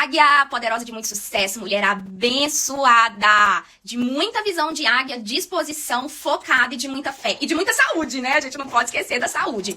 Águia poderosa de muito sucesso, mulher abençoada, de muita visão de águia, disposição, focada e de muita fé. E de muita saúde, né? A gente não pode esquecer da saúde.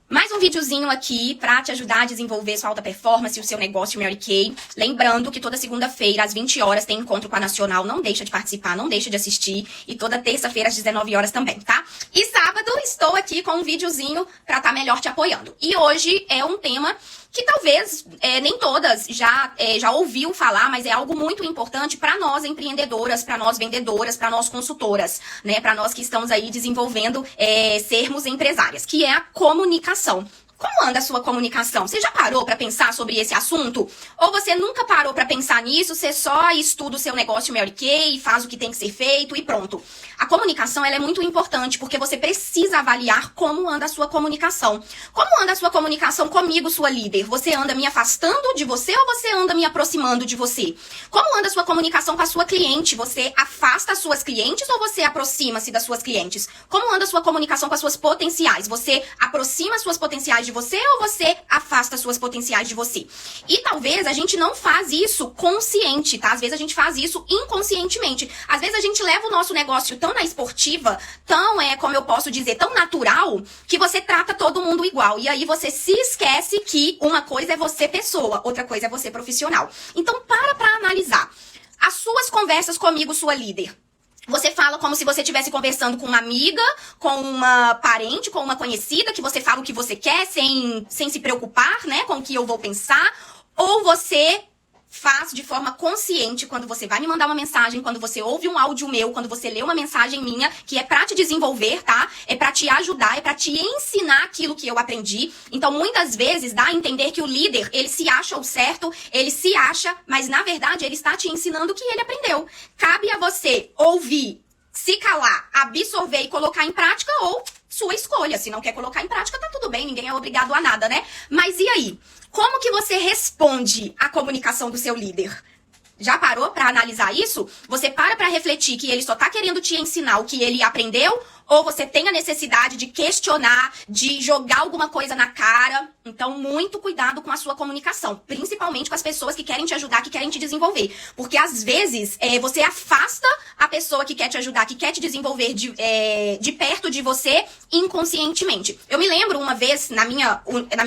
Mais um videozinho aqui pra te ajudar a desenvolver sua alta performance e o seu negócio Mary Kay. Lembrando que toda segunda-feira, às 20 horas, tem encontro com a Nacional. Não deixa de participar, não deixa de assistir. E toda terça-feira, às 19 horas também, tá? E sábado, estou aqui com um videozinho pra estar melhor te apoiando. E hoje é um tema que talvez nem todas já ouviu falar, mas é algo muito importante para nós empreendedoras, para nós vendedoras, para nós consultoras, né? Para nós que estamos aí desenvolvendo sermos empresárias, que é a comunicação. Como anda a sua comunicação? Você já parou para pensar sobre esse assunto? Ou você nunca parou para pensar nisso, você só estuda o seu negócio Mary Kay, faz o que tem que ser feito e pronto. A comunicação ela é muito importante porque você precisa avaliar como anda a sua comunicação. Como anda a sua comunicação comigo, sua líder? Você anda me afastando de você ou você anda me aproximando de você? Como anda a sua comunicação com a sua cliente? Você afasta as suas clientes ou você aproxima-se das suas clientes? Como anda a sua comunicação com as suas potenciais? Você aproxima as suas potenciais de você ou você afasta as suas potenciais de você? E talvez a gente não faz isso consciente, tá? Às vezes a gente faz isso inconscientemente. Às vezes a gente leva o nosso negócio tão na esportiva, tão, como eu posso dizer, tão natural, que você trata todo mundo igual. E aí você se esquece que uma coisa é você pessoa, outra coisa é você profissional. Então para analisar. As suas conversas comigo, sua líder. Você fala como se você estivesse conversando com uma amiga, com uma parente, com uma conhecida, que você fala o que você quer sem se preocupar, né, com o que eu vou pensar. Ou você faz de forma consciente quando você vai me mandar uma mensagem, quando você ouve um áudio meu, quando você lê uma mensagem minha, que é pra te desenvolver, tá? É pra te ajudar, é pra te ensinar aquilo que eu aprendi. Então, muitas vezes, dá a entender que o líder, ele se acha o certo, ele se acha, mas na verdade, ele está te ensinando o que ele aprendeu. Cabe a você ouvir, se calar, absorver e colocar em prática ou sua escolha. Se não quer colocar em prática, tá tudo bem, ninguém é obrigado a nada, né? Mas e aí? Como que você responde à comunicação do seu líder? Já parou para analisar isso? Você para refletir que ele só tá querendo te ensinar o que ele aprendeu? Ou você tem a necessidade de questionar, de jogar alguma coisa na cara? Então, muito cuidado com a sua comunicação. Principalmente com as pessoas que querem te ajudar, que querem te desenvolver. Porque, às vezes, você afasta a pessoa que quer te ajudar, que quer te desenvolver de perto de você inconscientemente. Eu me lembro uma vez, na minha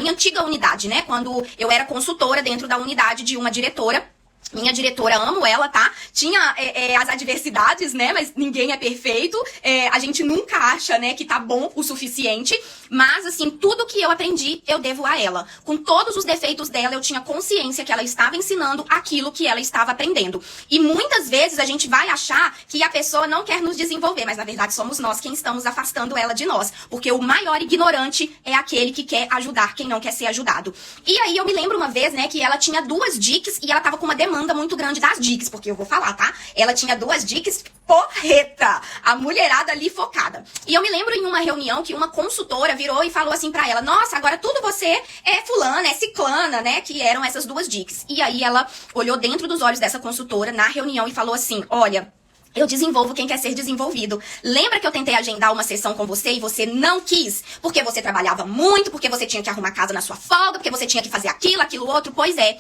antiga unidade, né? Quando eu era consultora dentro da unidade de uma diretora. Minha diretora, amo ela, tá? Tinha as adversidades, né? Mas ninguém é perfeito. A gente nunca acha, né, que tá bom o suficiente. Mas, assim, tudo que eu aprendi, eu devo a ela. Com todos os defeitos dela, eu tinha consciência que ela estava ensinando aquilo que ela estava aprendendo. E muitas vezes a gente vai achar que a pessoa não quer nos desenvolver. Mas, na verdade, somos nós quem estamos afastando ela de nós. Porque o maior ignorante é aquele que quer ajudar quem não quer ser ajudado. E aí, eu me lembro uma vez, né, que ela tinha 2 dicks e ela tava com uma demanda muito grande das dicks, porque eu vou falar, tá? Ela tinha 2 dicks porreta, a mulherada ali focada. E eu me lembro em uma reunião que uma consultora virou e falou assim pra ela: nossa, agora tudo você é fulana, é ciclana, né? Que eram essas 2 dicks. E aí ela olhou dentro dos olhos dessa consultora na reunião e falou assim: olha, eu desenvolvo quem quer ser desenvolvido. Lembra que eu tentei agendar uma sessão com você e você não quis? Porque você trabalhava muito, porque você tinha que arrumar casa na sua folga, porque você tinha que fazer aquilo outro. Pois é.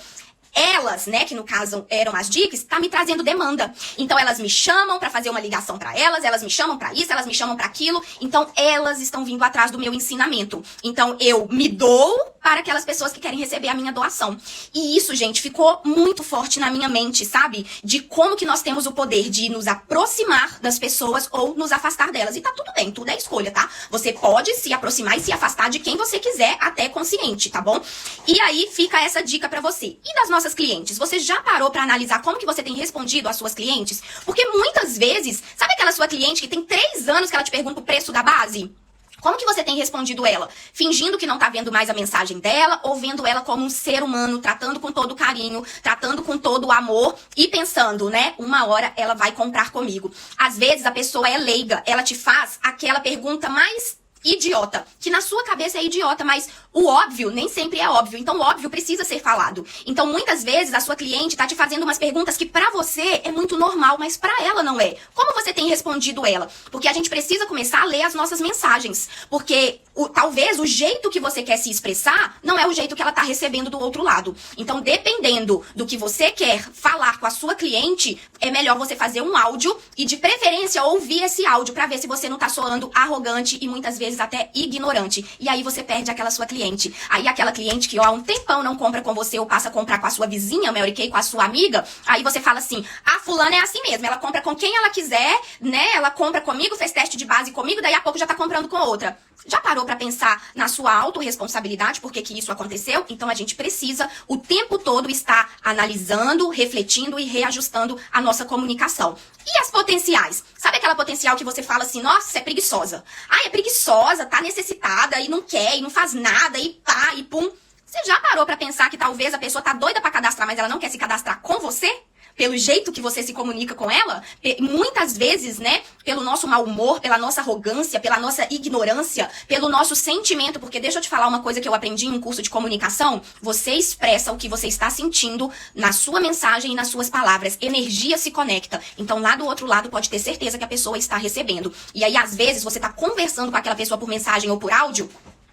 Elas, né, que no caso eram as dicks, tá me trazendo demanda. Então elas me chamam pra fazer uma ligação pra elas me chamam pra isso, elas me chamam pra aquilo. Então elas estão vindo atrás do meu ensinamento. Então eu me dou para aquelas pessoas que querem receber a minha doação. E isso, gente, ficou muito forte na minha mente, sabe? De como que nós temos o poder de nos aproximar das pessoas ou nos afastar delas. E tá tudo bem, tudo é escolha, tá? Você pode se aproximar e se afastar de quem você quiser, até consciente, tá bom? E aí fica essa dica pra você. E das nossas clientes, você já parou pra analisar como que você tem respondido às suas clientes? Porque muitas vezes, sabe aquela sua cliente que tem 3 anos que ela te pergunta o preço da base? Como que você tem respondido ela? Fingindo que não tá vendo mais a mensagem dela ou vendo ela como um ser humano, tratando com todo carinho, tratando com todo o amor e pensando, né, uma hora ela vai comprar comigo. Às vezes a pessoa é leiga, ela te faz aquela pergunta mais idiota, que na sua cabeça é idiota, mas o óbvio nem sempre é óbvio, então o óbvio precisa ser falado. Então muitas vezes a sua cliente tá te fazendo umas perguntas que pra você é muito normal, mas pra ela não é. Como você tem respondido ela? Porque a gente precisa começar a ler as nossas mensagens, porque talvez o jeito que você quer se expressar não é o jeito que ela tá recebendo do outro lado. Então, dependendo do que você quer falar com a sua cliente, é melhor você fazer um áudio e, de preferência, ouvir esse áudio pra ver se você não tá soando arrogante e muitas vezes até ignorante. E aí você perde aquela sua cliente. Aí aquela cliente que, ó, há um tempão não compra com você ou passa a comprar com a sua vizinha, Mary Kay, com a sua amiga, aí você fala assim, a fulana é assim mesmo, ela compra com quem ela quiser, né? Ela compra comigo, fez teste de base comigo, daí a pouco já tá comprando com outra. Já parou pra pensar na sua autorresponsabilidade, por que isso aconteceu? Então a gente precisa o tempo todo estar analisando, refletindo e reajustando a nossa comunicação. E as potenciais? Sabe aquela potencial que você fala assim, nossa, você é preguiçosa. Ah, é preguiçosa, tá necessitada e não quer, e não faz nada, e pá, e pum. Você já parou pra pensar que talvez a pessoa tá doida pra cadastrar, mas ela não quer se cadastrar com você? Pelo jeito que você se comunica com ela, muitas vezes, né, pelo nosso mau humor, pela nossa arrogância, pela nossa ignorância, pelo nosso sentimento, porque deixa eu te falar uma coisa que eu aprendi em um curso de comunicação, você expressa o que você está sentindo na sua mensagem e nas suas palavras, energia se conecta, então lá do outro lado pode ter certeza que a pessoa está recebendo, e aí às vezes você está conversando com aquela pessoa por mensagem ou por áudio,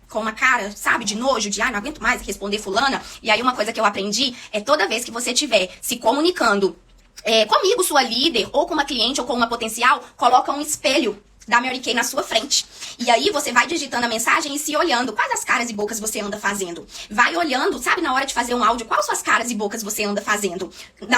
com uma cara, sabe, de nojo, de ai, não aguento mais responder fulana. E aí uma coisa que eu aprendi é toda vez que você estiver se comunicando comigo, sua líder, ou com uma cliente, ou com uma potencial, coloca um espelho da Mary Kay na sua frente. E aí você vai digitando a mensagem e se olhando. Quais as caras e bocas você anda fazendo? Vai olhando, sabe, na hora de fazer um áudio, quais suas caras e bocas você anda fazendo?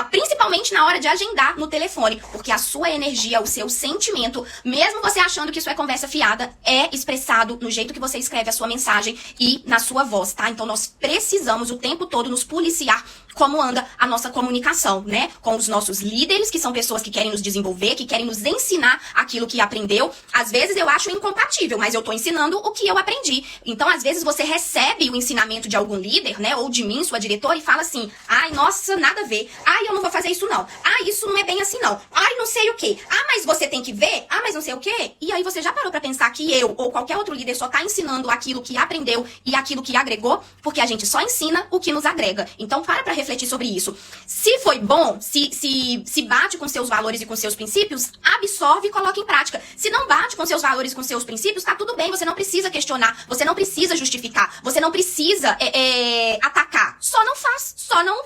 Principalmente na hora de agendar no telefone. Porque a sua energia, o seu sentimento, mesmo você achando que isso é conversa fiada, é expressado no jeito que você escreve a sua mensagem e na sua voz, tá? Então nós precisamos o tempo todo nos policiar como anda a nossa comunicação, né? Com os nossos líderes, que são pessoas que querem nos desenvolver, que querem nos ensinar aquilo que aprendeu. Às vezes eu acho incompatível, mas eu tô ensinando o que eu aprendi. Então, às vezes você recebe o ensinamento de algum líder, né? Ou de mim, sua diretora, e fala assim, ai, nossa, nada a ver. Ai, eu não vou fazer isso não. Ai, isso não é bem assim não. Ai, não sei o quê. Ah, mas você tem que ver? Ah, mas não sei o quê. E aí você já parou pra pensar que eu ou qualquer outro líder só tá ensinando aquilo que aprendeu e aquilo que agregou? Porque a gente só ensina o que nos agrega. Então, para refletir sobre isso. Se foi bom, se bate com seus valores e com seus princípios, absorve e coloca em prática. Se não bate com seus valores e com seus princípios, tá tudo bem, você não precisa questionar, você não precisa justificar, você não precisa atacar. Só não faz,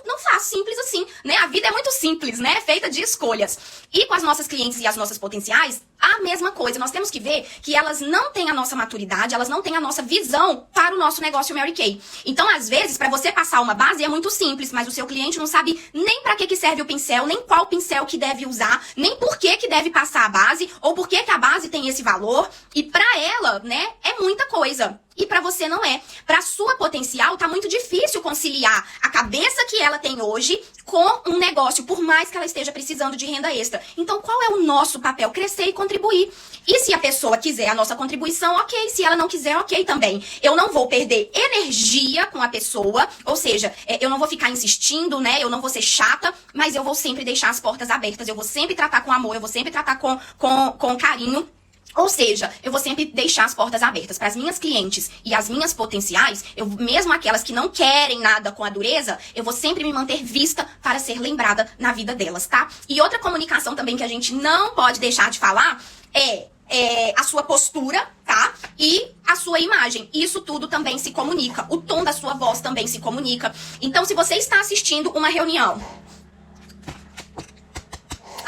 não faz, simples assim, né? A vida é muito simples, né? É feita de escolhas. E com as nossas clientes e as nossas potenciais, a mesma coisa. Nós temos que ver que elas não têm a nossa maturidade, elas não têm a nossa visão para o nosso negócio Mary Kay. Então, às vezes, para você passar uma base é muito simples, mas o seu cliente não sabe nem para que serve o pincel, nem qual pincel que deve usar, nem por que deve passar a base, ou por que a base tem esse valor. E para ela, né, é muita coisa. E para você não é. Para sua potencial, tá muito difícil conciliar a cabeça que ela tem hoje com um negócio, por mais que ela esteja precisando de renda extra. Então, qual é o nosso papel? Crescer e contribuir. E se a pessoa quiser a nossa contribuição, ok. Se ela não quiser, ok também. Eu não vou perder energia com a pessoa, ou seja, eu não vou ficar insistindo, né? Eu não vou ser chata, mas eu vou sempre deixar as portas abertas. Eu vou sempre tratar com amor, eu vou sempre tratar com carinho. Ou seja, eu vou sempre deixar as portas abertas para as minhas clientes e as minhas potenciais, mesmo aquelas que não querem nada com a dureza, eu vou sempre me manter vista para ser lembrada na vida delas, tá? E outra comunicação também que a gente não pode deixar de falar é a sua postura, tá? E a sua imagem. Isso tudo também se comunica. O tom da sua voz também se comunica. Então, se você está assistindo uma reunião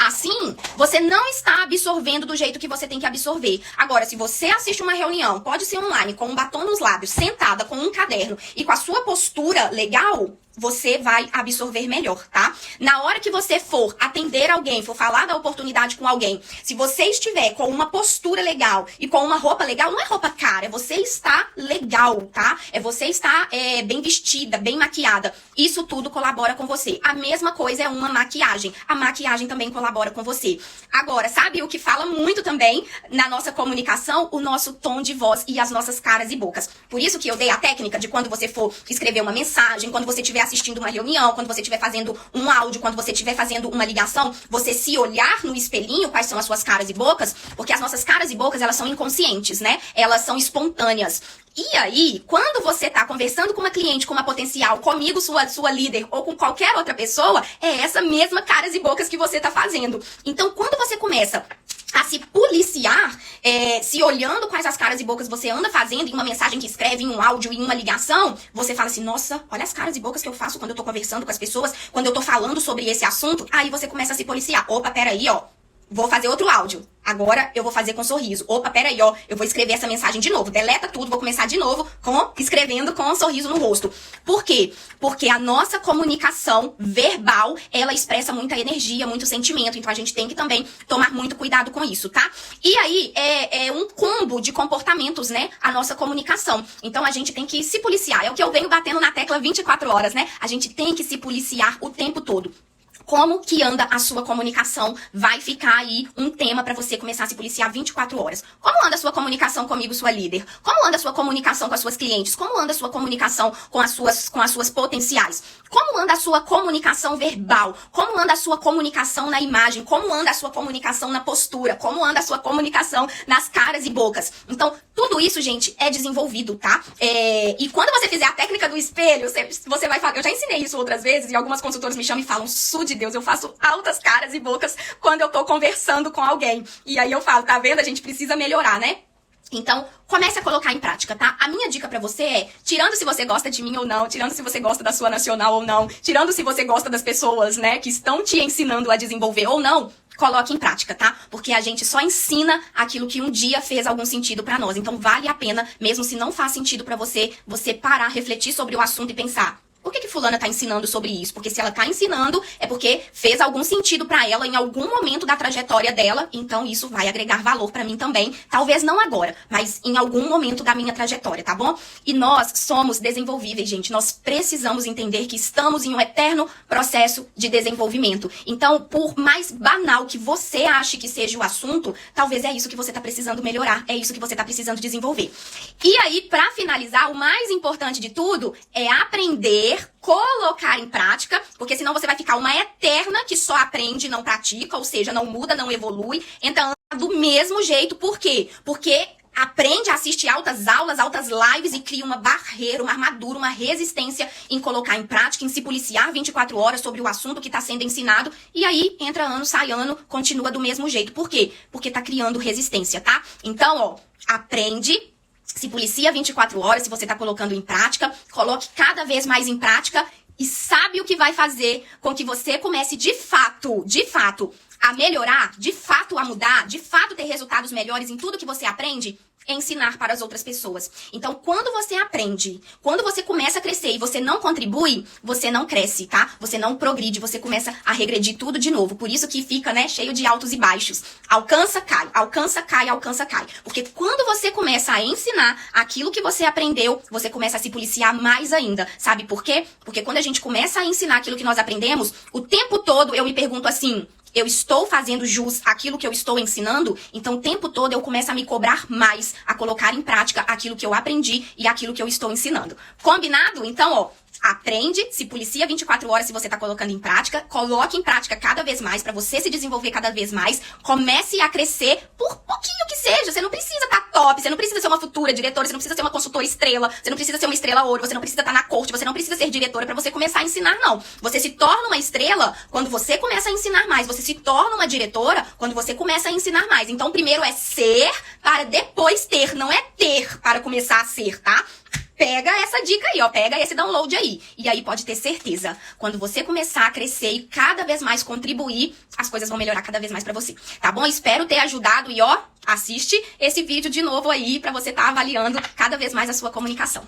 assim, você não está absorvendo do jeito que você tem que absorver. Agora, se você assiste uma reunião, pode ser online, com um batom nos lábios, sentada com um caderno e com a sua postura legal, você vai absorver melhor, tá? Na hora que você for atender alguém, for falar da oportunidade com alguém, se você estiver com uma postura legal e com uma roupa legal, não é roupa cara, é você estar legal, tá? É você estar bem vestida, bem maquiada. Isso tudo colabora com você. A mesma coisa é uma maquiagem. A maquiagem também colabora com você. Agora, sabe o que fala muito também na nossa comunicação? O nosso tom de voz e as nossas caras e bocas. Por isso que eu dei a técnica de quando você for escrever uma mensagem, quando você estiver assistindo uma reunião, quando você estiver fazendo um áudio, quando você estiver fazendo uma ligação, você se olhar no espelhinho, quais são as suas caras e bocas, porque as nossas caras e bocas, elas são inconscientes, né? Elas são espontâneas. E aí, quando você tá conversando com uma cliente, com uma potencial, comigo, sua líder, ou com qualquer outra pessoa, é essa mesma caras e bocas que você tá fazendo. Então, quando você começa a se policiar, se olhando quais as caras e bocas você anda fazendo em uma mensagem que escreve, em um áudio, em uma ligação, você fala assim, nossa, olha as caras e bocas que eu faço quando eu tô conversando com as pessoas, quando eu tô falando sobre esse assunto, aí você começa a se policiar. Opa, peraí, ó, vou fazer outro áudio. Agora eu vou fazer com sorriso. Opa, peraí, ó, eu vou escrever essa mensagem de novo. Deleta tudo, vou começar de novo escrevendo com um sorriso no rosto. Por quê? Porque a nossa comunicação verbal, ela expressa muita energia, muito sentimento. Então a gente tem que também tomar muito cuidado com isso, tá? E aí é um combo de comportamentos, né? A nossa comunicação. Então a gente tem que se policiar. É o que eu venho batendo na tecla 24 horas, né? A gente tem que se policiar o tempo todo. Como que anda a sua comunicação? Vai ficar aí um tema para você começar a se policiar 24 horas. Como anda a sua comunicação comigo, sua líder? Como anda a sua comunicação com as suas clientes? Como anda a sua comunicação com as suas potenciais? Como anda a sua comunicação verbal? Como anda a sua comunicação na imagem? Como anda a sua comunicação na postura? Como anda a sua comunicação nas caras e bocas? Então, tudo isso, gente, é desenvolvido, tá? E quando você fizer a técnica do espelho, você vai falar... Eu já ensinei isso outras vezes e algumas consultoras me chamam e falam, Su de Deus, eu faço altas caras e bocas quando eu tô conversando com alguém. E aí eu falo, tá vendo? A gente precisa melhorar, né? Então, comece a colocar em prática, tá? A minha dica pra você é, tirando se você gosta de mim ou não, tirando se você gosta da sua nacional ou não, tirando se você gosta das pessoas, né, que estão te ensinando a desenvolver ou não, coloque em prática, tá? Porque a gente só ensina aquilo que um dia fez algum sentido pra nós. Então, vale a pena, mesmo se não faz sentido pra você, você parar, refletir sobre o assunto e pensar, por que fulana tá ensinando sobre isso? Porque se ela tá ensinando, é porque fez algum sentido pra ela em algum momento da trajetória dela, então isso vai agregar valor pra mim também. Talvez não agora, mas em algum momento da minha trajetória, tá bom? E nós somos desenvolvíveis, gente. Nós precisamos entender que estamos em um eterno processo de desenvolvimento. Então, por mais banal que você ache que seja o assunto, talvez é isso que você tá precisando melhorar, é isso que você tá precisando desenvolver. E aí, pra finalizar, o mais importante de tudo é aprender, colocar em prática, porque senão você vai ficar uma eterna que só aprende e não pratica, ou seja, não muda, não evolui, então do mesmo jeito. Por quê? Porque aprende, assiste altas aulas, altas lives e cria uma barreira, uma armadura, uma resistência em colocar em prática, em se policiar 24 horas sobre o assunto que está sendo ensinado, e aí entra ano, sai ano, continua do mesmo jeito. Por quê? Porque tá criando resistência, tá? Então, ó, aprende, se policia 24 horas, se você tá colocando em prática, coloque cada vez mais em prática e sabe o que vai fazer com que você comece de fato, a melhorar, de fato a mudar, de fato ter resultados melhores em tudo que você aprende? Ensinar para as outras pessoas. Então, quando você aprende, quando você começa a crescer e você não contribui, você não cresce, tá? Você não progride, você começa a regredir tudo de novo. Por isso que fica, né, cheio de altos e baixos. Alcança, cai, alcança, cai, alcança, cai. Porque quando você começa a ensinar aquilo que você aprendeu, você começa a se policiar mais ainda. Sabe por quê? Porque quando a gente começa a ensinar aquilo que nós aprendemos, o tempo todo eu me pergunto assim, eu estou fazendo jus àquilo que eu estou ensinando, então o tempo todo eu começo a me cobrar mais, a colocar em prática aquilo que eu aprendi e aquilo que eu estou ensinando. Combinado? Então, ó, aprende, se policia 24 horas se você tá colocando em prática, coloque em prática cada vez mais para você se desenvolver cada vez mais, comece a crescer por pouquinho que seja, você não precisa estar top, você não precisa ser uma futura diretora, você não precisa ser uma consultora estrela, você não precisa ser uma estrela ouro, você não precisa estar na corte, você não precisa ser diretora para você começar a ensinar, não. Você se torna uma estrela quando você começa a ensinar mais, você se torna uma diretora quando você começa a ensinar mais. Então, primeiro é ser para depois ter, não é ter para começar a ser, tá? Pega essa dica aí, ó, pega esse download aí. E aí pode ter certeza, quando você começar a crescer e cada vez mais contribuir, as coisas vão melhorar cada vez mais pra você, tá bom? Espero ter ajudado e ó, assiste esse vídeo de novo aí pra você tá avaliando cada vez mais a sua comunicação.